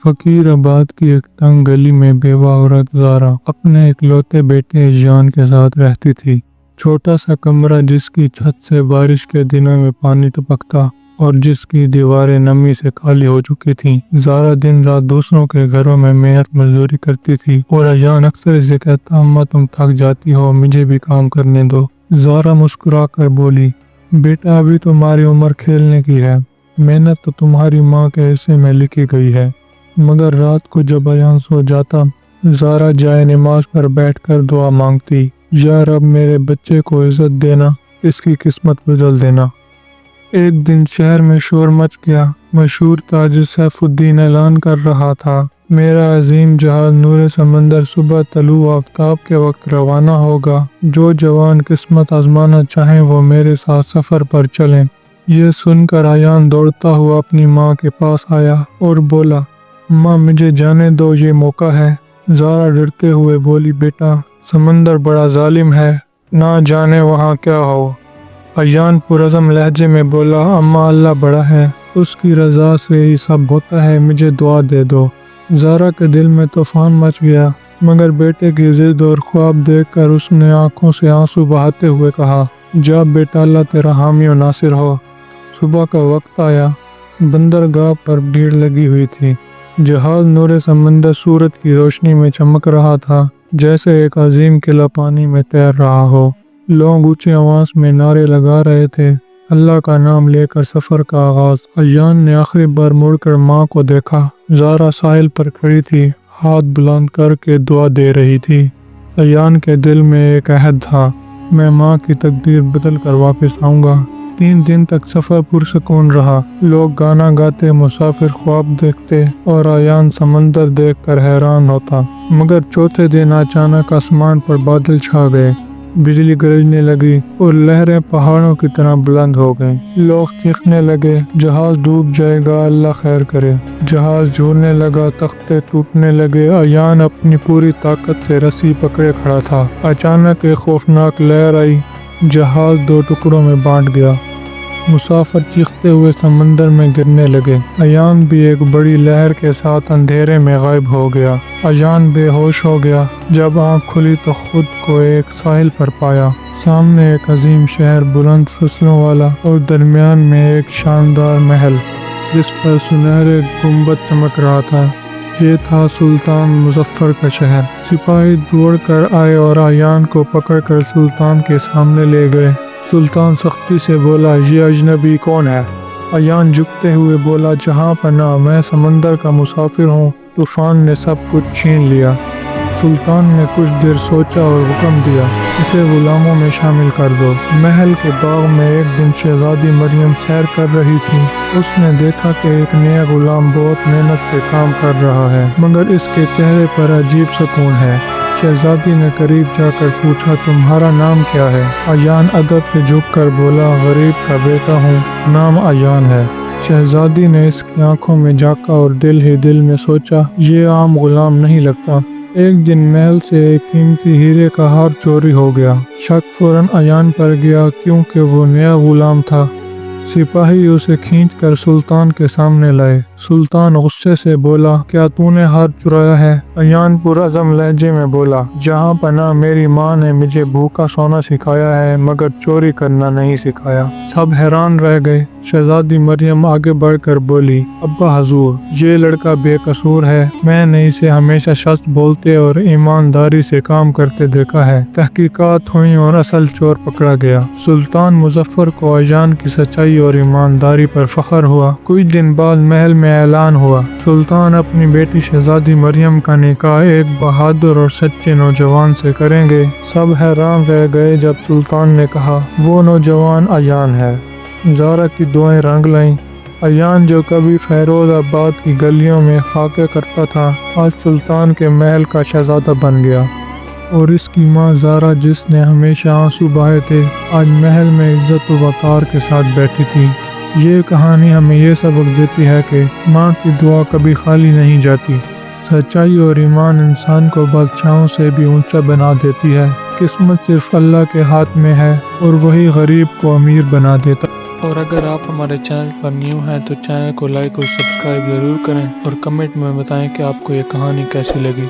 फकीराबाद की एक तंग गली में बेवा औरत ज़ारा अपने इकलौते बेटे अयान के साथ रहती थी। छोटा सा कमरा जिसकी छत से बारिश के दिनों में पानी टपकता और जिसकी दीवारें नमी से खाली हो चुकी थीं। ज़ारा दिन रात दूसरों के घरों में मेहनत मजदूरी करती थी और अयान अक्सर इसे कहता, अम्मा तुम थक जाती हो, मुझे भी काम करने दो। ज़ारा मुस्कुरा कर बोली, बेटा अभी तुम्हारी उम्र खेलने की है, मेहनत तो तुम्हारी माँ के हिस्से में लिखी गई है। मगर रात को जब अयान सो जाता, ज़ारा जाए नमाज पर बैठकर दुआ मांगती, या रब मेरे बच्चे को इज्जत देना, इसकी किस्मत बदल देना। एक दिन शहर में शोर मच गया। मशहूर ताजिर सैफुद्दीन ऐलान कर रहा था, मेरा अजीम जहाज नूरे समंदर सुबह तलू आफ्ताब के वक्त रवाना होगा। जो जवान किस्मत आजमाना चाहें वो मेरे साथ सफ़र पर चलें। यह सुनकर अयान दौड़ता हुआ अपनी माँ के पास आया और बोला, माँ मुझे जाने दो, ये मौका है। ज़ारा डरते हुए बोली, बेटा समंदर बड़ा जालिम है, ना जाने वहाँ क्या हो। अयान पुरज़म लहजे में बोला, अम्मा अल्लाह बड़ा है, उसकी रज़ा से ही सब होता है, मुझे दुआ दे दो। ज़ारा के दिल में तूफान मच गया, मगर बेटे की जिद और ख्वाब देखकर उसने आंखों से आंसू बहाते हुए कहा, जा बेटा, अल्लाह तेरा हामी और नासिर हो। सुबह का वक्त आया। बंदरगाह पर भीड़ लगी हुई थी। जहाज नूरे समंदर सूरज की रोशनी में चमक रहा था, जैसे एक अजीम किला पानी में तैर रहा हो। लोग ऊंची आवाज में नारे लगा रहे थे, अल्लाह का नाम लेकर सफर का आगाज। अयान ने आखिरी बार मुड़कर माँ को देखा। ज़ारा साहिल पर खड़ी थी, हाथ बुलंद करके दुआ दे रही थी। अयान के दिल में एक अहद था, मैं माँ की तकदीर बदल कर वापस आऊँगा। 3 दिन तक सफ़र पुरसकून रहा। लोग गाना गाते, मुसाफिर ख्वाब देखते और अयान समंदर देखकर हैरान होता। मगर चौथे दिन अचानक आसमान पर बादल छा गए, बिजली गरजने लगी और लहरें पहाड़ों की तरह बुलंद हो गईं। लोग चीखने लगे, जहाज डूब जाएगा, अल्लाह खैर करे। जहाज झूलने लगा, तख्ते टूटने लगे। अयान अपनी पूरी ताकत से रस्सी पकड़े खड़ा था। अचानक एक खौफनाक लहर आई, जहाज 2 टुकड़ों में बांट गया। मुसाफिर चीखते हुए समंदर में गिरने लगे। अयान भी एक बड़ी लहर के साथ अंधेरे में गायब हो गया। अयान बेहोश हो गया। जब आँख खुली तो खुद को एक साहिल पर पाया। सामने एक अजीम शहर, बुलंद फसलों वाला, और दरमियान में एक शानदार महल जिस पर सुनहरे गुंबद चमक रहा था। ये था सुल्तान मुजफ्फर का शहर। सिपाही दौड़कर आए और अयान को पकड़कर सुल्तान के सामने ले गए। सुल्तान सख्ती से बोला, ये अजनबी कौन है? अयान झुकते हुए बोला, जहाँ पनाह, मैं समंदर का मुसाफिर हूँ, तूफान ने सब कुछ छीन लिया। सुल्तान ने कुछ देर सोचा और हुक्म दिया, इसे गुलामों में शामिल कर दो। महल के बाग में एक दिन शहजादी मरियम सैर कर रही थी। उसने देखा कि एक नया गुलाम बहुत मेहनत से काम कर रहा है, मगर इसके चेहरे पर अजीब सुकून है। शहजादी ने करीब जाकर पूछा, तुम्हारा नाम क्या है? अयान अदब से झुककर बोला, गरीब का बेटा हूँ, नाम अयान है। शहजादी ने इसकी आंखों में झांका और दिल ही दिल में सोचा, ये आम गुलाम नहीं लगता। एक दिन महल से एक कीमती हीरे का हार चोरी हो गया। शक फौरन अयान पर गया, क्योंकि वो नया गुलाम था। सिपाही उसे खींचकर सुल्तान के सामने लाए। सुल्तान गुस्से से बोला, क्या तूने हार चुराया है? अयान पुरअज़म लहजे में बोला, जहाँ पनाह, मेरी माँ ने मुझे भूखा सोना सिखाया है, मगर चोरी करना नहीं सिखाया। सब हैरान रह गए। शहजादी मरियम आगे बढ़कर बोली, अब्बा हजूर, ये लड़का बेकसूर है। मैंने इसे हमेशा सच बोलते और ईमानदारी से काम करते देखा है। तहकीकात हुई और असल चोर पकड़ा गया। सुल्तान मुजफ्फर को अयान की सच्चाई और ईमानदारी पर फख्र हुआ। कुछ दिन बाद महल में ऐलान हुआ, सुल्तान अपनी बेटी शहजादी मरियम का निकाह एक बहादुर और सच्चे नौजवान से करेंगे। सब हैरान रह गए जब सुल्तान ने कहा, वो नौजवान अयान है। ज़ारा की दुआएं रंग लाईं। अयान जो कभी फैरोज़ाबाद की गलियों में फाके करता था, आज सुल्तान के महल का शहजादा बन गया। और इसकी माँ ज़ारा, जिसने हमेशा आंसू बहाए थे, आज महल में इज्जत व वक़ार के साथ बैठी थी। ये कहानी हमें ये सबक देती है कि माँ की दुआ कभी खाली नहीं जाती। सच्चाई और ईमान इंसान को बादशाहों से भी ऊंचा बना देती है। किस्मत सिर्फ अल्लाह के हाथ में है और वही गरीब को अमीर बना देता। اور اگر آپ ہمارے چینل پر نیو ہیں تو چینل کو لائک اور سبسکرائب ضرور کریں اور کمنٹ میں بتائیں کہ آپ کو یہ کہانی کیسی لگی۔